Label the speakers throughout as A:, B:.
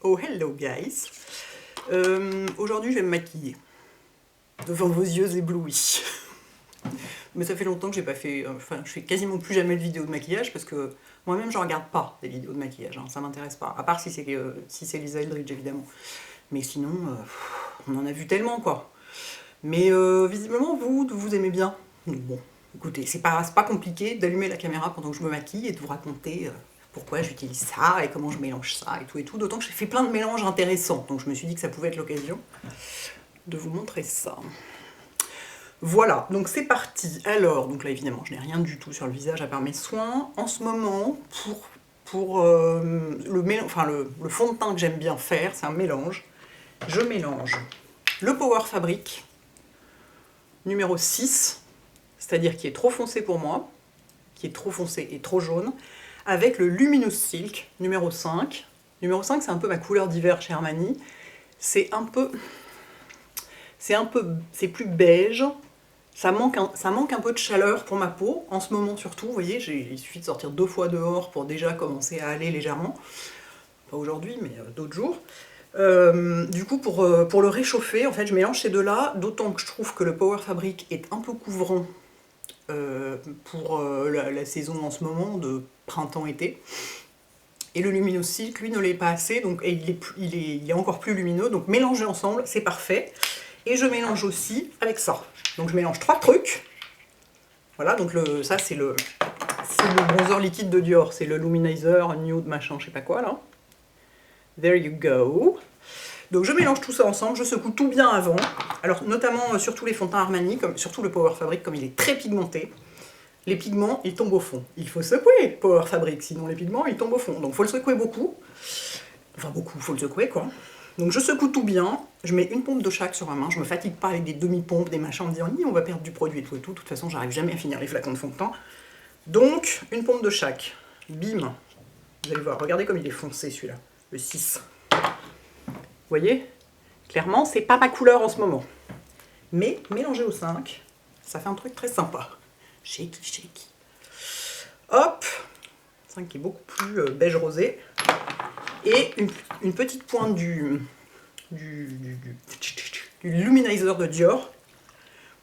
A: Oh hello guys. Aujourd'hui je vais me maquiller devant vos yeux éblouis. Mais ça fait longtemps que j'ai pas fait, enfin je fais quasiment plus jamais de vidéos de maquillage parce que moi-même je regarde pas des vidéos de maquillage, hein, ça m'intéresse pas. À part si c'est Lisa Eldridge évidemment. Mais sinon, on en a vu tellement quoi. Mais visiblement vous aimez bien. Donc bon, écoutez, c'est pas compliqué d'allumer la caméra pendant que je me maquille et de vous raconter pourquoi j'utilise ça et comment je mélange ça et tout. D'autant que j'ai fait plein de mélanges intéressants. Donc je me suis dit que ça pouvait être l'occasion de vous montrer ça. Voilà, donc c'est parti. Alors, donc là évidemment, je n'ai rien du tout sur le visage à part mes soins. En ce moment, pour le fond de teint que j'aime bien faire, c'est un mélange. Je mélange le Power Fabric numéro 6, c'est-à-dire qui est trop foncé pour moi, qui est trop foncé et trop jaune, avec le Luminous Silk numéro 5. Numéro 5, c'est un peu ma couleur d'hiver chez Armani. C'est plus beige. Ça manque un peu de chaleur pour ma peau, en ce moment surtout. Vous voyez, il suffit de sortir 2 fois dehors pour déjà commencer à aller légèrement. Pas aujourd'hui, mais d'autres jours. Du coup, pour le réchauffer, en fait, je mélange ces deux-là, d'autant que je trouve que le Power Fabric est un peu couvrant pour la saison en ce moment, de printemps-été. Et le Luminous Silk, lui, ne l'est pas assez, donc il est encore plus lumineux. Donc mélangés ensemble, c'est parfait. Et je mélange aussi avec ça. Donc je mélange 3 trucs. Voilà, donc ça c'est le bronzer liquide de Dior, c'est le Luminizer Nude machin, je sais pas quoi là. There you go. Donc je mélange tout ça ensemble, je secoue tout bien avant. Alors notamment sur tous les fonds de teint Armani, surtout le Power Fabric, comme il est très pigmenté, les pigments ils tombent au fond. Il faut secouer Power Fabric, sinon les pigments ils tombent au fond. Donc il faut le secouer beaucoup. Enfin beaucoup, il faut le secouer quoi. Donc je secoue tout bien, je mets une pompe de chaque sur ma main, je me fatigue pas avec des demi-pompes, des machins en me disant on va perdre du produit et tout. De toute façon j'arrive jamais à finir les flacons de fond de teint. Donc une pompe de chaque, bim. Vous allez voir, regardez comme il est foncé celui-là, le 6. Vous voyez, clairement c'est pas ma couleur en ce moment. Mais mélangé au 5, ça fait un truc très sympa. Shaky, shaky. Hop, 5 qui est beaucoup plus beige rosé. Et une petite pointe du Luminizer de Dior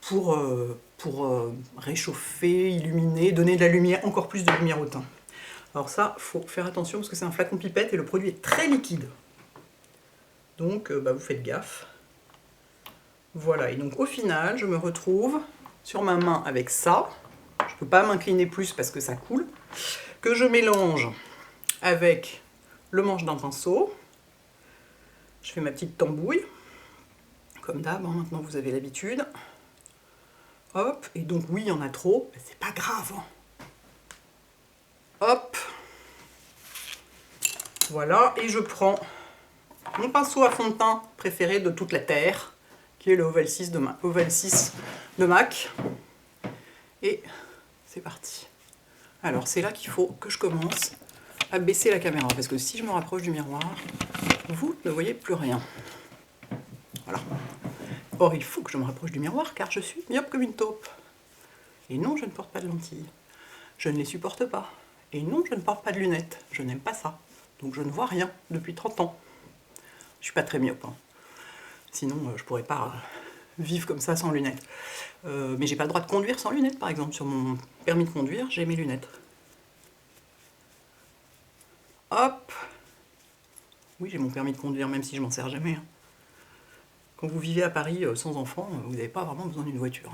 A: pour réchauffer, illuminer, donner de la lumière, encore plus de lumière au teint. Alors ça, faut faire attention parce que c'est un flacon pipette et le produit est très liquide. Donc vous faites gaffe. Voilà, et donc au final, je me retrouve sur ma main avec ça. Je ne peux pas m'incliner plus parce que ça coule. Que je mélange avec le manche d'un pinceau. Je fais ma petite tambouille. Comme d'hab, hein, maintenant vous avez l'habitude. Hop, et donc oui, il y en a trop, mais c'est pas grave. Hop. Voilà, et je prends mon pinceau à fond de teint préféré de toute la Terre, qui est le Oval 6 de MAC. Et c'est parti. Alors c'est là qu'il faut que je commence à baisser la caméra, parce que si je me rapproche du miroir, vous ne voyez plus rien. Voilà. Or, il faut que je me rapproche du miroir, car je suis myope comme une taupe. Et non, je ne porte pas de lentilles. Je ne les supporte pas. Et non, je ne porte pas de lunettes. Je n'aime pas ça. Donc je ne vois rien depuis 30 ans. Je suis pas très myope. Hein. Sinon, je pourrais pas vivre comme ça sans lunettes. Mais j'ai pas le droit de conduire sans lunettes, par exemple. Sur mon permis de conduire, j'ai mes lunettes. Hop. Oui, j'ai mon permis de conduire, même si je m'en sers jamais. Hein. Quand vous vivez à Paris sans enfant, vous n'avez pas vraiment besoin d'une voiture.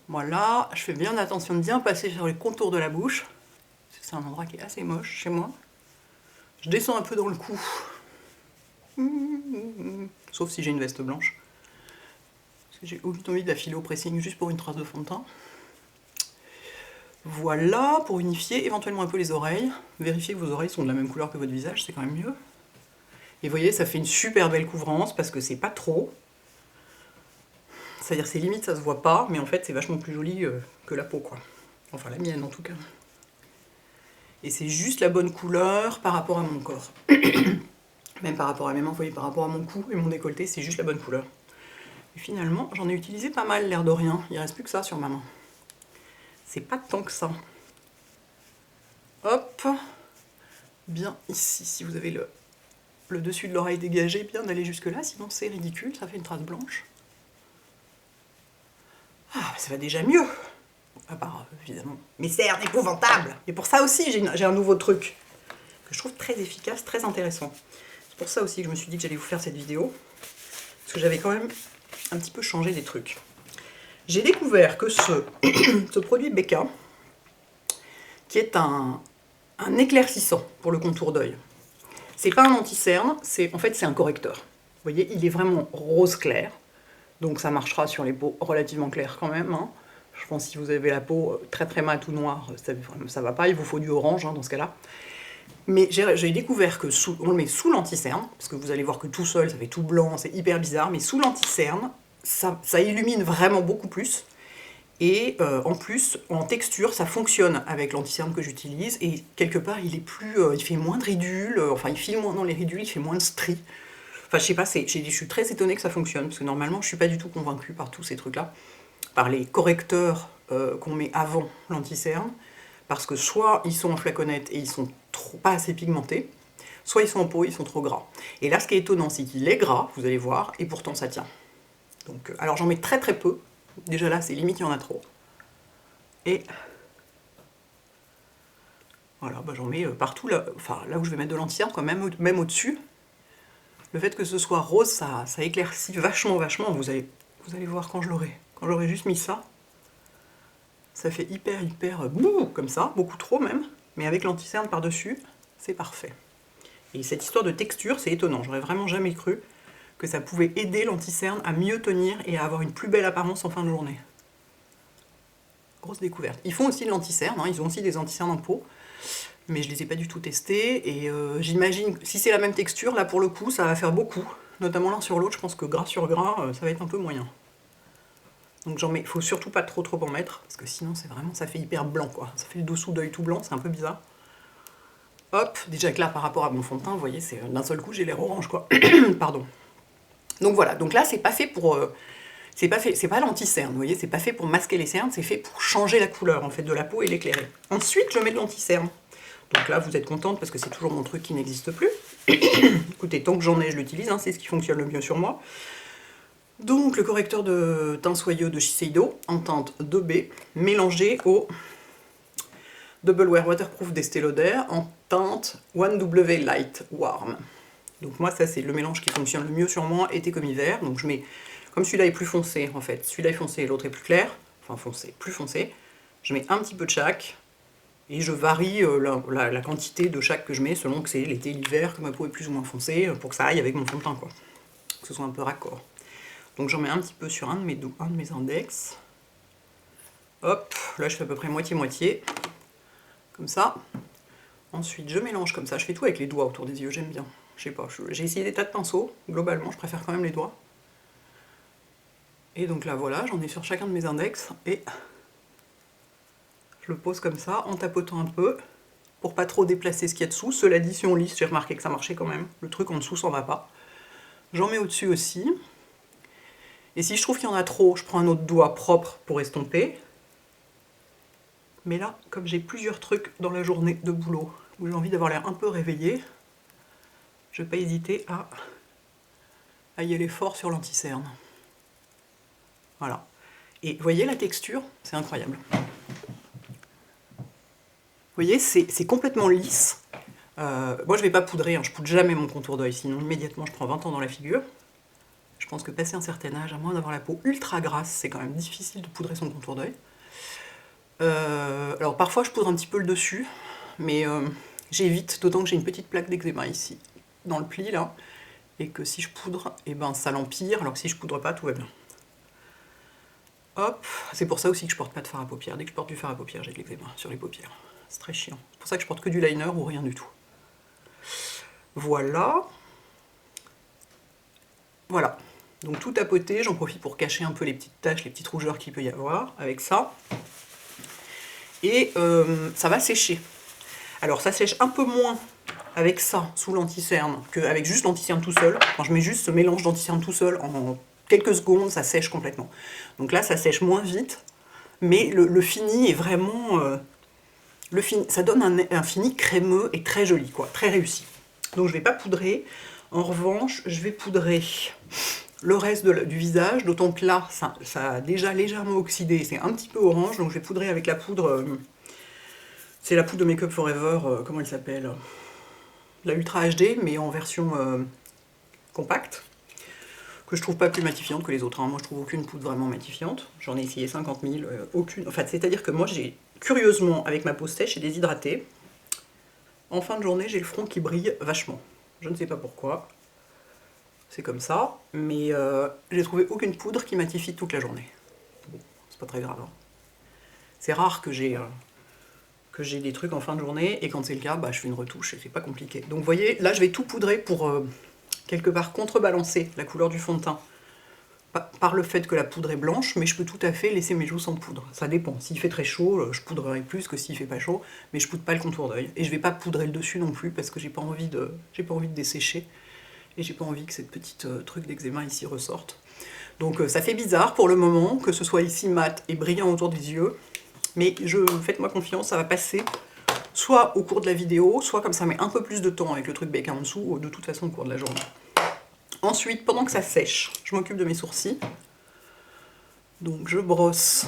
A: Voilà, je fais bien attention de bien passer sur les contours de la bouche. C'est un endroit qui est assez moche chez moi. Je descends un peu dans le cou. Sauf si j'ai une veste blanche. Parce que j'ai envie d'affiler au pressing juste pour une trace de fond de teint. Voilà, pour unifier éventuellement un peu les oreilles. Vérifiez que vos oreilles sont de la même couleur que votre visage, c'est quand même mieux. Et vous voyez, ça fait une super belle couvrance parce que c'est pas trop. C'est-à-dire c'est limite, ça se voit pas, mais en fait c'est vachement plus joli que la peau, quoi. Enfin la mienne en tout cas. Et c'est juste la bonne couleur par rapport à mon corps. Même par rapport à mes mains, vous voyez, par rapport à mon cou et mon décolleté, c'est juste la bonne couleur. Et finalement, j'en ai utilisé pas mal, l'air de rien. Il reste plus que ça sur ma main. C'est pas tant que ça. Hop. bien ici, si vous avez le dessus de l'oreille dégagé, bien d'aller jusque là, sinon c'est ridicule, ça fait une trace blanche. Ah, ça va déjà mieux. À part, évidemment, mes cernes épouvantables. Et pour ça aussi, j'ai un nouveau truc que je trouve très efficace, très intéressant. C'est pour ça aussi que je me suis dit que j'allais vous faire cette vidéo. Parce que j'avais quand même un petit peu changé des trucs. J'ai découvert que ce produit Becca, qui est un éclaircissant pour le contour d'œil. C'est pas un anti-cerne, en fait c'est un correcteur. Vous voyez, il est vraiment rose clair. Donc ça marchera sur les peaux relativement claires quand même. Hein. Je pense que si vous avez la peau très très mate ou noire, ça va pas, il vous faut du orange hein, dans ce cas-là. Mais j'ai découvert que on le met sous l'anti-cerne, parce que vous allez voir que tout seul ça fait tout blanc, c'est hyper bizarre, mais sous l'anti-cerne, ça illumine vraiment beaucoup plus. Et en plus, en texture, ça fonctionne avec l'anti-cerne que j'utilise. Et quelque part, il fait moins de ridules, enfin il file moins dans les ridules, il fait moins de stries. Enfin, je sais pas, je suis très étonnée que ça fonctionne, parce que normalement, je suis pas du tout convaincue par tous ces trucs-là, par les correcteurs qu'on met avant l'anti-cerne, parce que soit ils sont en flaconnette et ils sont pas assez pigmentés, soit ils sont en peau et ils sont trop gras. Et là, ce qui est étonnant, c'est qu'il est gras, vous allez voir, et pourtant ça tient. Donc, alors j'en mets très très peu. Déjà là, c'est limite, il y en a trop. Et voilà, bah, j'en mets partout, là, enfin, là où je vais mettre de l'anti-cerne, même au-dessus. Le fait que ce soit rose, ça éclaircit vachement. Vous allez voir quand j'aurai juste mis ça. Ça fait hyper bouh, comme ça, beaucoup trop même. Mais avec l'anti-cerne par-dessus, c'est parfait. Et cette histoire de texture, c'est étonnant. J'aurais vraiment jamais cru que ça pouvait aider l'anti-cerne à mieux tenir et à avoir une plus belle apparence en fin de journée. Grosse découverte. Ils font aussi de l'anti-cerne, hein, ils ont aussi des anti-cernes en peau, mais je les ai pas du tout testés, et j'imagine, si c'est la même texture, là pour le coup, ça va faire beaucoup, notamment l'un sur l'autre, je pense que gras sur gras, ça va être un peu moyen. Donc j'en mets, faut surtout pas trop en mettre, parce que sinon c'est vraiment, ça fait hyper blanc quoi, ça fait le dessous d'œil tout blanc, c'est un peu bizarre. Hop, déjà que là par rapport à mon fond de teint, vous voyez, c'est d'un seul coup j'ai l'air orange quoi, pardon. Donc voilà, donc là c'est pas fait pour... c'est pas l'anti-cerne, vous voyez, c'est pas fait pour masquer les cernes, c'est fait pour changer la couleur en fait de la peau et l'éclairer. Ensuite, je mets de l'anti-cerne. Donc là, vous êtes contente parce que c'est toujours mon truc qui n'existe plus. Écoutez, tant que j'en ai, je l'utilise, hein, c'est ce qui fonctionne le mieux sur moi. Donc le correcteur de teint soyeux de Shiseido en teinte 2B, mélangé au Double Wear Waterproof d'Estée Lauder en teinte 1W Light Warm. Donc moi, ça c'est le mélange qui fonctionne le mieux sur moi, été comme hiver. Donc je mets... Comme celui-là est plus foncé, en fait, celui-là est foncé et l'autre est plus clair, enfin foncé, plus foncé, je mets un petit peu de chaque, et je varie la quantité de chaque que je mets selon que c'est l'été, l'hiver, que ma peau est plus ou moins foncée, pour que ça aille avec mon fond de teint, quoi. Que ce soit un peu raccord. Donc j'en mets un petit peu sur un de mes index. Hop, là je fais à peu près moitié-moitié, comme ça. Ensuite je mélange comme ça, je fais tout avec les doigts autour des yeux, j'aime bien. Je sais pas, j'ai essayé des tas de pinceaux, globalement je préfère quand même les doigts. Et donc là voilà, j'en ai sur chacun de mes index et je le pose comme ça en tapotant un peu pour pas trop déplacer ce qu'il y a dessous. Cela dit, si on lisse, j'ai remarqué que ça marchait quand même. Le truc en dessous s'en va pas. J'en mets au-dessus aussi. Et si je trouve qu'il y en a trop, je prends un autre doigt propre pour estomper. Mais là, comme j'ai plusieurs trucs dans la journée de boulot où j'ai envie d'avoir l'air un peu réveillé, je vais pas hésiter à y aller fort sur l'anti-cerne. Voilà. Et vous voyez la texture, c'est incroyable. Vous voyez, c'est complètement lisse. Moi, je vais pas poudrer, hein, je poudre jamais mon contour d'œil, sinon immédiatement je prends 20 ans dans la figure. Je pense que passé un certain âge, à moins d'avoir la peau ultra grasse, c'est quand même difficile de poudrer son contour d'œil. Alors parfois je poudre un petit peu le dessus, mais j'évite, d'autant que j'ai une petite plaque d'eczéma ici, dans le pli là, et que si je poudre, eh ben, ça l'empire, alors que si je poudre pas, tout va bien. Hop, c'est pour ça aussi que je porte pas de fard à paupières. Dès que je porte du fard à paupières, j'ai de l'eczéma sur les paupières. C'est très chiant. C'est pour ça que je porte que du liner ou rien du tout. Voilà. Voilà. Donc tout tapoté, j'en profite pour cacher un peu les petites taches, les petites rougeurs qu'il peut y avoir avec ça. Et ça va sécher. Alors ça sèche un peu moins avec ça, sous l'anti-cerne, qu'avec juste l'anti-cerne tout seul. Quand je mets juste ce mélange d'anti-cerne tout seul, en quelques secondes, ça sèche complètement. Donc là, ça sèche moins vite, mais le fini est vraiment ça donne un fini crémeux et très joli, quoi, très réussi. Donc je ne vais pas poudrer. En revanche, je vais poudrer le reste du visage, d'autant que là, ça a déjà légèrement oxydé, c'est un petit peu orange, donc je vais poudrer avec la poudre, c'est la poudre de Make Up Forever, comment elle s'appelle? La Ultra HD, mais en version compacte, que je trouve pas plus matifiante que les autres, hein. Moi je trouve aucune poudre vraiment matifiante, j'en ai essayé 50 000, aucune, enfin c'est-à-dire que moi j'ai, curieusement, avec ma peau sèche et déshydratée, en fin de journée j'ai le front qui brille vachement, je ne sais pas pourquoi. C'est comme ça, mais j'ai trouvé aucune poudre qui matifie toute la journée. Bon, c'est pas très grave, hein. C'est rare que j'ai des trucs en fin de journée, et quand c'est le cas, bah, je fais une retouche, et c'est pas compliqué. Donc vous voyez, là je vais tout poudrer pour quelque part contrebalancer la couleur du fond de teint, par le fait que la poudre est blanche, mais je peux tout à fait laisser mes joues sans poudre. Ça dépend, s'il fait très chaud, je poudrerai plus que s'il fait pas chaud, mais je poudre pas le contour d'œil. Et je vais pas poudrer le dessus non plus, parce que j'ai pas envie de dessécher. Et j'ai pas envie que cette petite truc d'eczéma ici ressorte. Donc ça fait bizarre pour le moment, que ce soit ici mat et brillant autour des yeux, mais faites-moi confiance, ça va passer, soit au cours de la vidéo, soit comme ça met un peu plus de temps avec le truc bec en dessous, de toute façon au cours de la journée. Ensuite, pendant que ça sèche, je m'occupe de mes sourcils. Donc je brosse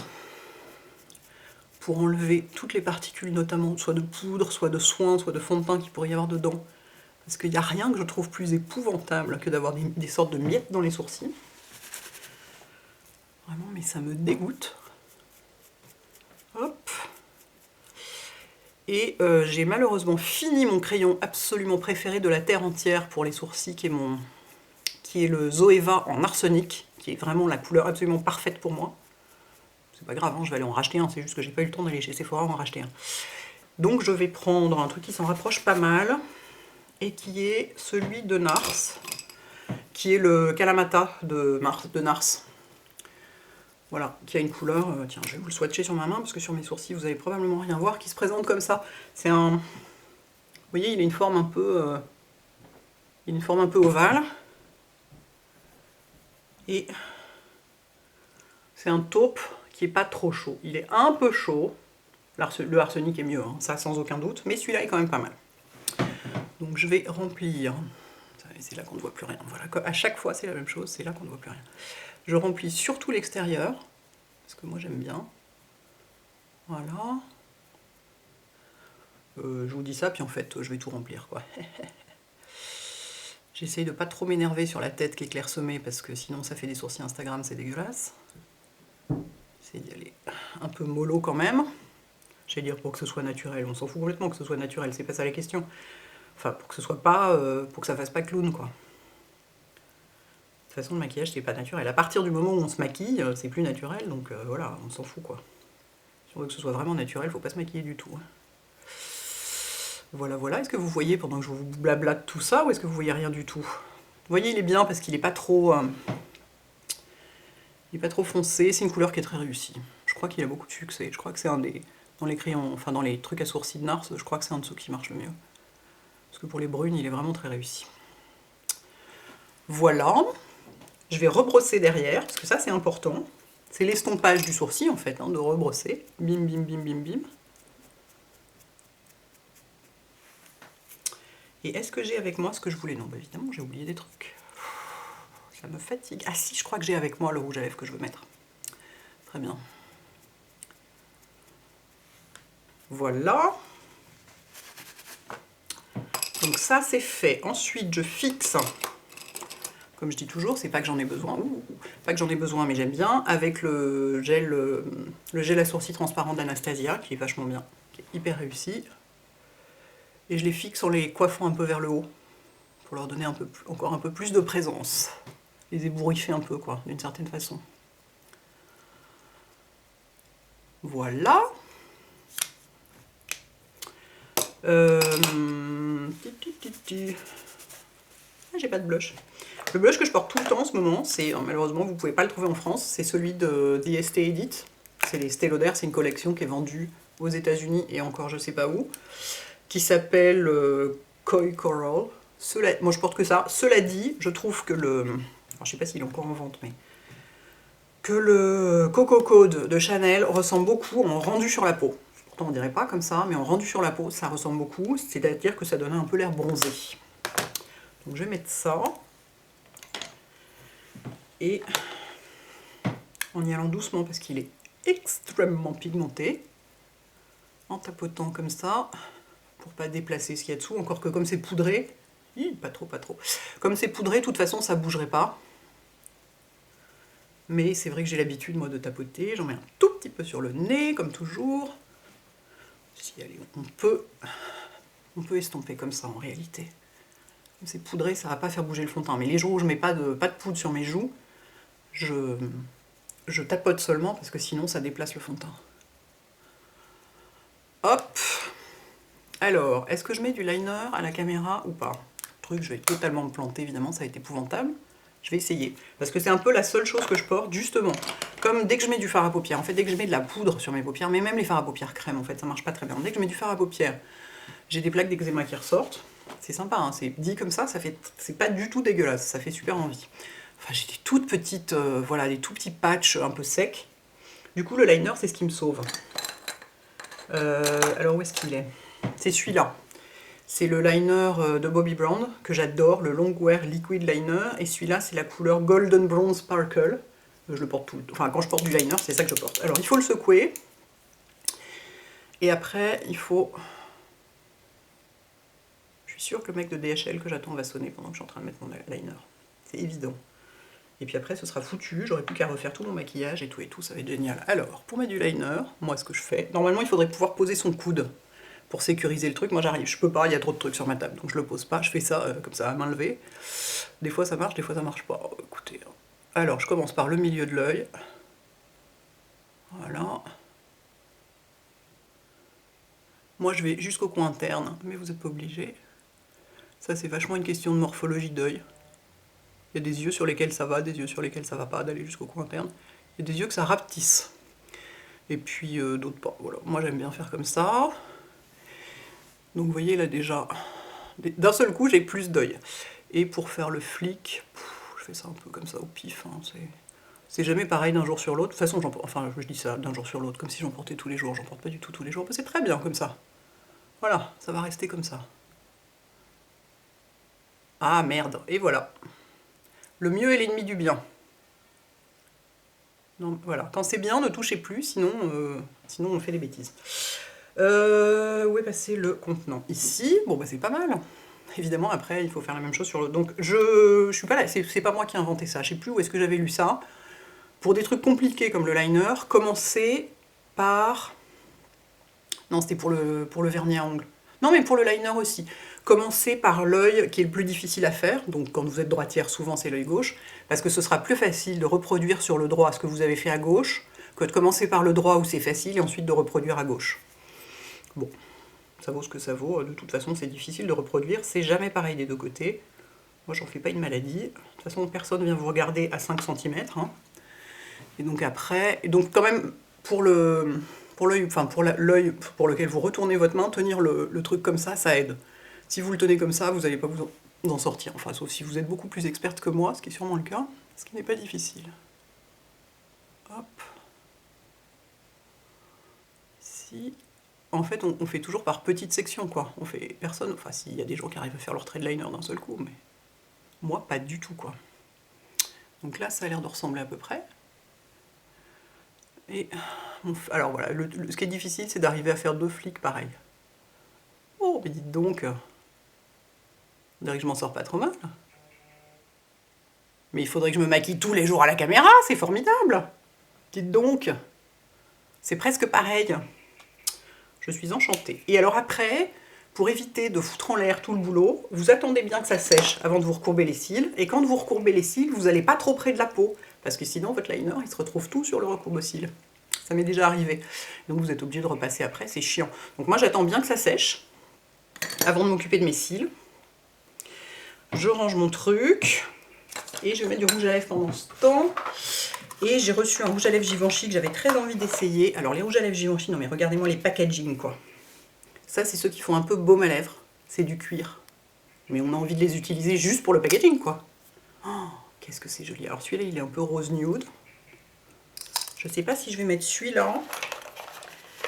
A: pour enlever toutes les particules, notamment soit de poudre, soit de soin, soit de fond de teint qu'il pourrait y avoir dedans. Parce qu'il n'y a rien que je trouve plus épouvantable que d'avoir des sortes de miettes dans les sourcils. Vraiment, mais ça me dégoûte. Hop. Et j'ai malheureusement fini mon crayon absolument préféré de la terre entière pour les sourcils, qui est le Zoeva en arsenic, qui est vraiment la couleur absolument parfaite pour moi. C'est pas grave, hein, je vais aller en racheter un, c'est juste que j'ai pas eu le temps d'aller chez Sephora en racheter un. Donc je vais prendre un truc qui s'en rapproche pas mal, et qui est celui de Nars, qui est le Kalamata de Nars. Voilà, qui a une couleur, tiens, je vais vous le swatcher sur ma main, parce que sur mes sourcils, vous allez probablement rien voir, qui se présente comme ça. C'est un... Vous voyez, il a une forme un peu... ovale. Et c'est un taupe qui est pas trop chaud. Il est un peu chaud. Le arsenic est mieux, hein, ça sans aucun doute, mais celui-là est quand même pas mal. Donc je vais remplir, c'est là qu'on ne voit plus rien, voilà, à chaque fois c'est la même chose, c'est là qu'on ne voit plus rien. Je remplis surtout l'extérieur, parce que moi j'aime bien. Voilà. Je vous dis ça, puis en fait je vais tout remplir, quoi. J'essaye de pas trop m'énerver sur la tête qui est clairsemée, parce que sinon ça fait des sourcils Instagram, c'est dégueulasse. J'essaie d'y aller un peu mollo quand même. J'allais dire pour que ce soit naturel, on s'en fout complètement que ce soit naturel, c'est pas ça la question. Enfin, pour que ce soit pas, pour que ça fasse pas clown, quoi. De toute façon, le maquillage, c'est pas naturel. À partir du moment où on se maquille, c'est plus naturel, donc voilà, on s'en fout, quoi. Si on veut que ce soit vraiment naturel, faut pas se maquiller du tout. Voilà, voilà. Est-ce que vous voyez, pendant que je vous blablate tout ça, ou est-ce que vous voyez rien du tout? Vous voyez, il est bien, parce qu'il est pas trop... il est pas trop foncé, c'est une couleur qui est très réussie. Je crois qu'il a beaucoup de succès. Je crois que c'est un des... Dans les crayons, enfin dans les trucs à sourcils de Nars, je crois que c'est un de ceux qui marche le mieux. Parce que pour les brunes, il est vraiment très réussi. Voilà. Je vais rebrosser derrière, parce que ça c'est important. C'est l'estompage du sourcil en fait, hein, de rebrosser. Bim, bim, bim, bim, bim. Et est-ce que j'ai avec moi ce que je voulais? Non, bah évidemment, j'ai oublié des trucs. Ça me fatigue. Ah si, je crois que j'ai avec moi le rouge à lèvres que je veux mettre. Très bien. Voilà. Donc ça c'est fait. Ensuite je fixe, comme je dis toujours, c'est pas que j'en ai besoin, pas que j'en ai besoin mais j'aime bien, avec le gel à sourcils transparent d'Anastasia, qui est vachement bien, qui est hyper réussi. Et je les fixe en les coiffant un peu vers le haut, pour leur donner encore un peu plus de présence. Les ébouriffer un peu, quoi, d'une certaine façon. Voilà. J'ai pas de blush. Le blush que je porte tout le temps en ce moment, c'est malheureusement vous pouvez pas le trouver en France, c'est celui de The Estée Edit. C'est les Estée Lauder, c'est une collection qui est vendue aux États-Unis et encore je sais pas où, qui s'appelle Koi Coral. Moi je porte que ça. Cela dit, je trouve que alors, je sais pas s'il est encore en vente, mais que le Coco Code de Chanel ressemble beaucoup en rendu sur la peau. pourtant on dirait pas comme ça, mais en rendu sur la peau, ça ressemble beaucoup, c'est-à-dire que ça donne un peu l'air bronzé. Donc je vais mettre ça, et en y allant doucement parce qu'il est extrêmement pigmenté, en tapotant comme ça, pour pas déplacer ce qu'il y a dessous, encore que comme c'est poudré, pas trop, pas trop. Comme c'est poudré, de toute façon ça bougerait pas. Mais c'est vrai que j'ai l'habitude moi de tapoter, j'en mets un tout petit peu sur le nez, comme toujours. Si, allez, on peut estomper comme ça en réalité. Comme c'est poudré, ça va pas faire bouger le fond de teint. Mais les jours où je mets pas de poudre sur mes joues, je tapote seulement parce que sinon ça déplace le fond de teint. Hop. Alors, est-ce que je mets du liner à la caméra ou pas? Truc, je vais totalement me planter, évidemment, ça va être épouvantable. Je vais essayer, parce que c'est un peu la seule chose que je porte, justement. Comme dès que je mets du fard à paupières, en fait, dès que je mets de la poudre sur mes paupières, mais même les fards à paupières crème, en fait, ça marche pas très bien. Dès que je mets du fard à paupières, j'ai des plaques d'eczéma qui ressortent. C'est sympa, hein, c'est dit comme ça fait, c'est pas du tout dégueulasse, ça fait super envie. Enfin, j'ai des toutes petites, voilà, des tout petits patchs un peu secs. Du coup, le liner, c'est ce qui me sauve. Alors, où est-ce qu'il est? C'est celui-là. C'est le liner de Bobbi Brown, que j'adore, le Longwear Liquid Liner. Et celui-là, c'est la couleur Golden Bronze Sparkle. Je le porte tout le temps. Enfin, quand je porte du liner, c'est ça que je porte. Alors, il faut le secouer. Et après, il faut... Je suis sûre que le mec de DHL que j'attends va sonner pendant que je suis en train de mettre mon liner. C'est évident. Et puis après, ce sera foutu. J'aurai plus qu'à refaire tout mon maquillage et tout, ça va être génial. Alors, pour mettre du liner, moi, ce que je fais... Normalement, il faudrait pouvoir poser son coude pour sécuriser le truc. Moi, j'arrive, je peux pas, il y a trop de trucs sur ma table, donc je le pose pas. Je fais ça comme ça, à main levée. Des fois, ça marche, des fois, ça marche pas. Écoutez. Alors, je commence par le milieu de l'œil. Voilà. Moi, je vais jusqu'au coin interne, mais vous n'êtes pas obligé. Ça, c'est vachement une question de morphologie d'œil. Il y a des yeux sur lesquels ça va, des yeux sur lesquels ça va pas, d'aller jusqu'au coin interne. Il y a des yeux que ça rapetisse. Et puis d'autres pas. Voilà. Moi, j'aime bien faire comme ça. Donc, vous voyez, là, déjà, d'un seul coup, j'ai plus d'œil. Et pour faire le flic, je fais ça un peu comme ça au pif. Hein, c'est jamais pareil d'un jour sur l'autre. De toute façon, enfin, je dis ça d'un jour sur l'autre, comme si j'en portais tous les jours. J'en porte pas du tout tous les jours. C'est très bien comme ça. Voilà, ça va rester comme ça. Ah merde, et voilà. Le mieux est l'ennemi du bien. Donc voilà, quand c'est bien, ne touchez plus, sinon on fait des bêtises. Où est passé le contenant? Ici, bon bah c'est pas mal. Évidemment, après, il faut faire la même chose sur l'autre. Donc je suis pas là, c'est pas moi qui ai inventé ça. Je sais plus où est-ce que j'avais lu ça. Pour des trucs compliqués comme le liner, commencez par... Non, c'était pour le vernis à ongles. Non, mais pour le liner aussi. Commencez par l'œil qui est le plus difficile à faire. Donc quand vous êtes droitière, souvent c'est l'œil gauche. Parce que ce sera plus facile de reproduire sur le droit ce que vous avez fait à gauche que de commencer par le droit où c'est facile et ensuite de reproduire à gauche. Bon, ça vaut ce que ça vaut. De toute façon, c'est difficile de reproduire. C'est jamais pareil des deux côtés. Moi, j'en fais pas une maladie. De toute façon, personne ne vient vous regarder à 5 cm. Hein. Et donc après... Donc quand même, pour l'œil, enfin pour l'œil pour lequel vous retournez votre main, tenir le truc comme ça aide. Si vous le tenez comme ça, vous n'allez pas vous en sortir. Enfin, sauf si vous êtes beaucoup plus experte que moi, ce qui est sûrement le cas, ce qui n'est pas difficile. Hop. Ici. En fait, on fait toujours par petites sections, quoi. On fait personne... Enfin, s'il y a des gens qui arrivent à faire leur trait de liner d'un seul coup, mais... Moi, pas du tout, quoi. Donc là, ça a l'air de ressembler à peu près. Et... Alors voilà, ce qui est difficile, c'est d'arriver à faire 2 flics pareils. Oh, mais dites donc... On dirait que je m'en sors pas trop mal. Mais il faudrait que je me maquille tous les jours à la caméra, c'est formidable. Dites donc. C'est presque pareil. Je suis enchantée. Et alors après, pour éviter de foutre en l'air tout le boulot, vous attendez bien que ça sèche avant de vous recourber les cils. Et quand vous recourbez les cils, vous n'allez pas trop près de la peau. Parce que sinon, votre liner, il se retrouve tout sur le recourbe-cils. Ça m'est déjà arrivé. Donc vous êtes obligé de repasser après, c'est chiant. Donc moi, j'attends bien que ça sèche avant de m'occuper de mes cils. Je range mon truc et je vais mettre du rouge à lèvres pendant ce temps. Et j'ai reçu un rouge à lèvres Givenchy que j'avais très envie d'essayer. Alors les rouges à lèvres Givenchy, non mais regardez-moi les packaging quoi. Ça c'est ceux qui font un peu baume à lèvres. C'est du cuir. Mais on a envie de les utiliser juste pour le packaging quoi. Oh, qu'est-ce que c'est joli. Alors celui-là il est un peu rose nude. Je sais pas si je vais mettre celui-là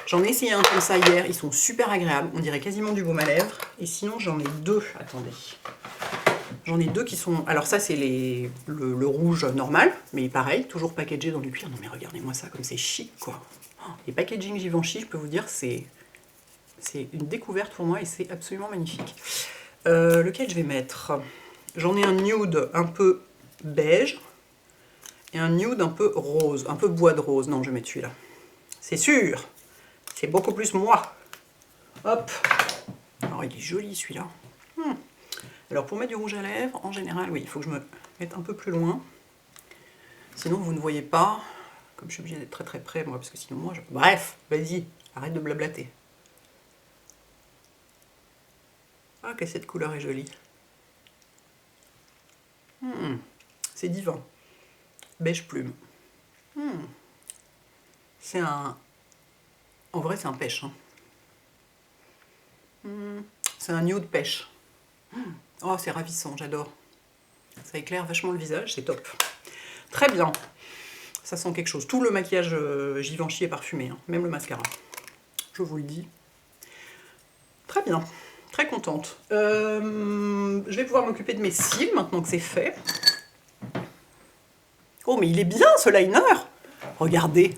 A: J'en ai essayé un comme ça hier, ils sont super agréables, on dirait quasiment du baume à lèvres. Et sinon j'en ai deux, attendez. J'en ai deux qui sont... Alors ça c'est le rouge normal, mais pareil, toujours packagé dans du cuir. Non mais regardez-moi ça, comme c'est chic quoi. Les packaging Givenchy, je peux vous dire, c'est une découverte pour moi et c'est absolument magnifique. Lequel je vais mettre? J'en ai un nude un peu beige et un nude un peu rose, un peu bois de rose. Non, je vais mettre celui-là. C'est sûr, c'est beaucoup plus moi. Hop. Alors il est joli celui-là. Alors pour mettre du rouge à lèvres, en général, oui, il faut que je me mette un peu plus loin. Sinon vous ne voyez pas, comme je suis obligée d'être très très près moi, parce que sinon moi je... Bref, vas-y, arrête de blablater. Ah, que cette couleur est jolie. C'est divin. Beige plume. C'est un... En vrai, c'est un pêche. Hein. C'est un nude pêche. Oh, c'est ravissant, j'adore. Ça éclaire vachement le visage, c'est top. Très bien. Ça sent quelque chose. Tout le maquillage Givenchy est parfumé, hein. Même le mascara. Je vous le dis. Très bien. Très contente. Je vais pouvoir m'occuper de mes cils maintenant que c'est fait. Oh, mais il est bien ce liner! Regardez.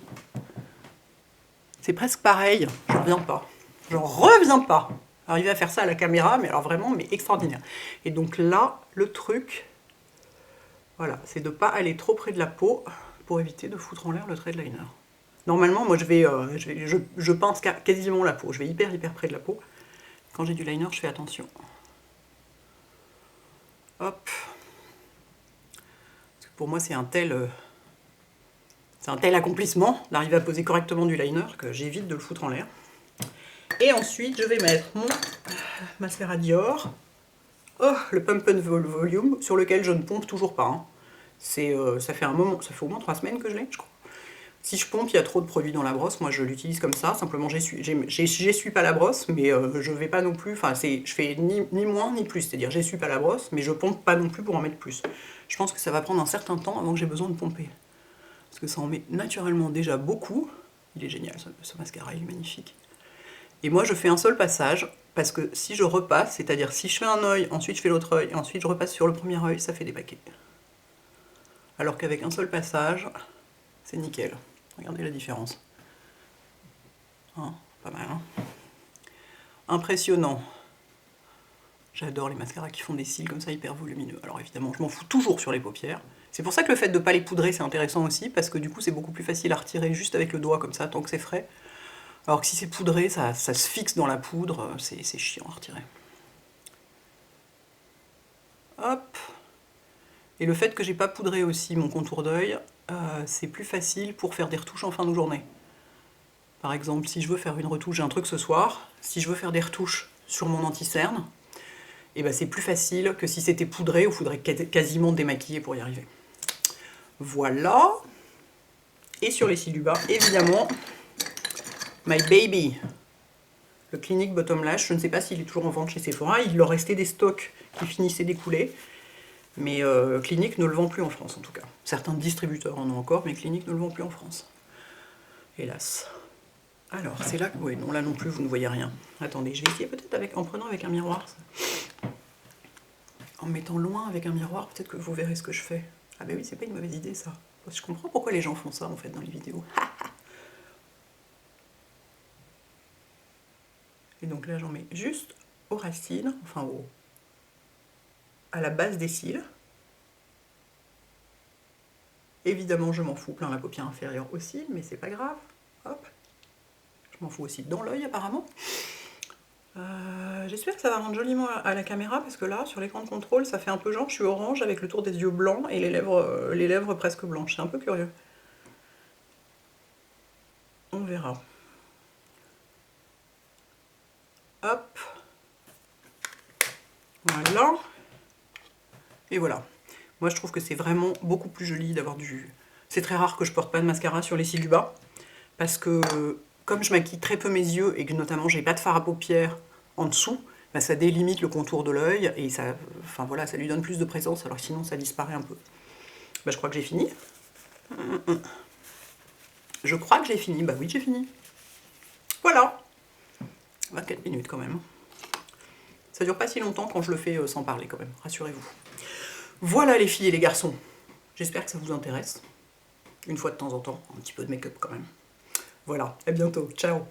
A: C'est presque pareil. J'en reviens pas. J'en reviens pas. Arriver à faire ça à la caméra, mais alors vraiment, mais extraordinaire. Et donc là, le truc, voilà, c'est de ne pas aller trop près de la peau pour éviter de foutre en l'air le trait de liner. Normalement, moi, je pince quasiment la peau. Je vais hyper près de la peau. Quand j'ai du liner, je fais attention. Hop. Parce que pour moi, c'est un tel accomplissement d'arriver à poser correctement du liner que j'évite de le foutre en l'air. Et ensuite, je vais mettre mon mascara Dior. Oh, le Pump and Volume, sur lequel je ne pompe toujours pas. Hein. Ça fait un moment, ça fait au moins 3 semaines que je l'ai, je crois. Si je pompe, il y a trop de produits dans la brosse, moi je l'utilise comme ça, simplement j'essuie pas la brosse, mais je vais pas non plus, enfin je fais ni moins ni plus, c'est-à-dire j'essuie pas la brosse, mais je pompe pas non plus pour en mettre plus. Je pense que ça va prendre un certain temps avant que j'ai besoin de pomper. Parce que ça en met naturellement déjà beaucoup. Il est génial ce mascara, il est magnifique. Et moi je fais un seul passage, parce que si je repasse, c'est-à-dire si je fais un œil, ensuite je fais l'autre œil, et ensuite je repasse sur le premier œil, ça fait des paquets. Alors qu'avec un seul passage, c'est nickel. Regardez la différence. Hein, pas mal, hein. Impressionnant. J'adore les mascaras qui font des cils comme ça hyper volumineux. Alors évidemment, je m'en fous toujours sur les paupières. C'est pour ça que le fait de ne pas les poudrer, c'est intéressant aussi, parce que du coup, c'est beaucoup plus facile à retirer juste avec le doigt comme ça, tant que c'est frais. Alors que si c'est poudré, ça se fixe dans la poudre, c'est chiant à retirer. Hop. Et le fait que j'ai pas poudré aussi mon contour d'œil, c'est plus facile pour faire des retouches en fin de journée. Par exemple, si je veux faire une retouche, j'ai un truc ce soir, si je veux faire des retouches sur mon anti-cerne, et ben c'est plus facile que si c'était poudré, où il faudrait quasiment démaquiller pour y arriver. Voilà. Et sur les cils du bas, évidemment, My Baby, le Clinique Bottom Lash. Je ne sais pas s'il est toujours en vente chez Sephora, il leur restait des stocks qui finissaient d'écouler. Mais Clinique ne le vend plus en France en tout cas. Certains distributeurs en ont encore, mais Clinique ne le vend plus en France. Hélas. Alors, c'est là que... Oui, non, là non plus, vous ne voyez rien. Attendez, je vais essayer peut-être en prenant avec un miroir. En me mettant loin avec un miroir, peut-être que vous verrez ce que je fais. Ah ben oui, c'est pas une mauvaise idée ça. Je comprends pourquoi les gens font ça en fait dans les vidéos. Et donc là, j'en mets juste aux racines, enfin à la base des cils. Évidemment, je m'en fous plein la paupière inférieure aussi, mais c'est pas grave. Hop. Je m'en fous aussi dans l'œil apparemment. J'espère que ça va rendre joliment à la caméra, parce que là, sur l'écran de contrôle, ça fait un peu genre je suis orange avec le tour des yeux blancs et les lèvres presque blanches. C'est un peu curieux. On verra. Hop. Voilà. Et voilà. Moi, je trouve que c'est vraiment beaucoup plus joli d'avoir du... C'est très rare que je porte pas de mascara sur les cils du bas, parce que comme je maquille très peu mes yeux et que notamment j'ai pas de fard à paupières en dessous, bah, ça délimite le contour de l'œil et ça, enfin voilà, ça lui donne plus de présence, alors sinon ça disparaît un peu. Bah, je crois que j'ai fini. Je crois que j'ai fini. Bah oui, j'ai fini. Voilà, 24 minutes quand même. Ça dure pas si longtemps quand je le fais sans parler quand même, rassurez-vous. Voilà les filles et les garçons, j'espère que ça vous intéresse. Une fois de temps en temps, un petit peu de make-up quand même. Voilà, à bientôt, ciao.